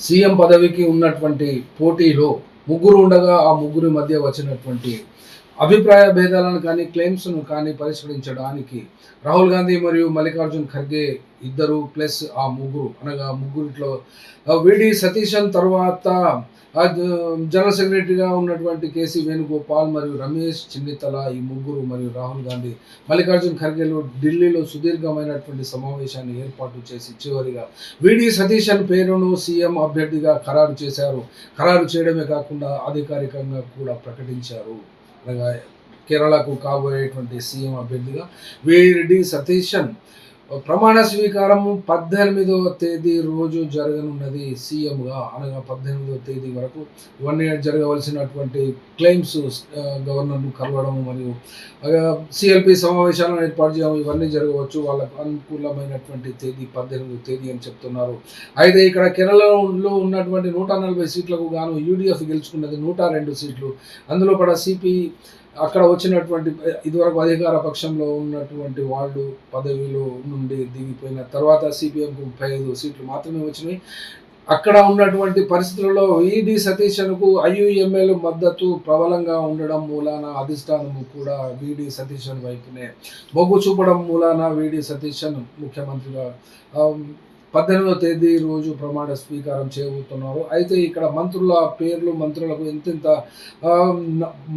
CM పదవికి ఉన్నటువంటి పోటీలో ముగ్గురు ఉండగా ఆ ముగ్గురి మధ్య వచ్చినటువంటి అభిప్రాయ భేదాలను కానీ క్లెయిమ్స్ను కానీ పరిష్కరించడానికి రాహుల్ గాంధీ మరియు మల్లికార్జున్ ఖర్గే ఇద్దరు ప్లస్ ఆ ముగ్గురు అనగా ముగ్గురిట్లో విడి సతీశన్ తర్వాత జనరల్ సెక్రటరీగా ఉన్నటువంటి కేసీ వేణుగోపాల్ మరియు రమేష్ చిన్నితల ఈ ముగ్గురు మరియు రాహుల్ గాంధీ మల్లికార్జున్ ఖర్గేలు ఢిల్లీలో సుదీర్ఘమైనటువంటి సమావేశాన్ని ఏర్పాటు చేసి చివరిగా విడి సతీశన్ పేరును సీఎం అభ్యర్థిగా ఖరారు చేశారు. ఖరారు చేయడమే కాకుండా అధికారికంగా కూడా ప్రకటించారు. అనగా కేరళకు కాబోయేటువంటి సీఎం అభ్యర్థిగా విడి సతీశన్ ప్రమాణ స్వీకారం 18వ తేదీ రోజు జరగనున్నది. సీఎంగా అనగా 18వ తేదీ వరకు ఇవన్నీ జరగవలసినటువంటి క్లెయిమ్స్ గవర్నర్ను కలవడం మరియు సిఎల్పి సమావేశాలను ఏర్పాటు చేయడం ఇవన్నీ జరగవచ్చు. వాళ్ళకు అనుకూలమైనటువంటి తేదీ 18వ తేదీ అని చెప్తున్నారు. అయితే ఇక్కడ కేరళలో ఉన్నటువంటి 140 సీట్లకు గాను యూడిఎఫ్ గెలుచుకున్నది 102 సీట్లు. అందులో కూడా సిపి అక్కడ వచ్చినటువంటి ఇదివరకు అధికార పక్షంలో ఉన్నటువంటి వాళ్ళు పదవిలో నుండి దిగిపోయిన తర్వాత సిపిఎంకు 35 సీట్లు మాత్రమే వచ్చినాయి. అక్కడ ఉన్నటువంటి పరిస్థితులలో విడి సతీశన్కు ఐయుఎంఎల్ మద్దతు ప్రబలంగా ఉండడం మూలాన అధిష్టానము కూడా విడి సతీశన్ వైపునే మొగ్గు చూపడం మూలాన విడి సతీశన్ ముఖ్యమంత్రిగా 18వ తేదీ రోజు ప్రమాణ స్వీకారం చేయబోతున్నారు. అయితే ఇక్కడ మంత్రుల పేర్లు మంత్రులకు ఎంతెంత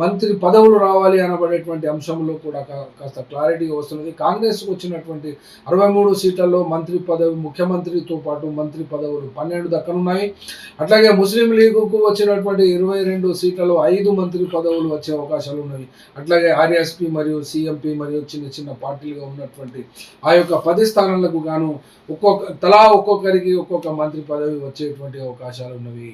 మంత్రి పదవులు రావాలి అనబడేటువంటి అంశంలో కూడా కాస్త క్లారిటీగా వస్తున్నది. కాంగ్రెస్కు వచ్చినటువంటి 63 సీట్లలో మంత్రి పదవి ముఖ్యమంత్రితో పాటు మంత్రి పదవులు 12 దక్కనున్నాయి. అట్లాగే ముస్లిం లీగుకు వచ్చినటువంటి 22 సీట్లలో 5 మంత్రి పదవులు వచ్చే అవకాశాలు ఉన్నవి. అట్లాగే ఆర్ఎస్పి మరియు సిఎంపి మరియు చిన్న చిన్న పార్టీలుగా ఉన్నటువంటి ఆ యొక్క 10 స్థానాలకు గాను ఒక్కొక్కరికి ఒక్కొక్క మంత్రి పదవి వచ్చేటువంటి అవకాశాలు ఉన్నవి.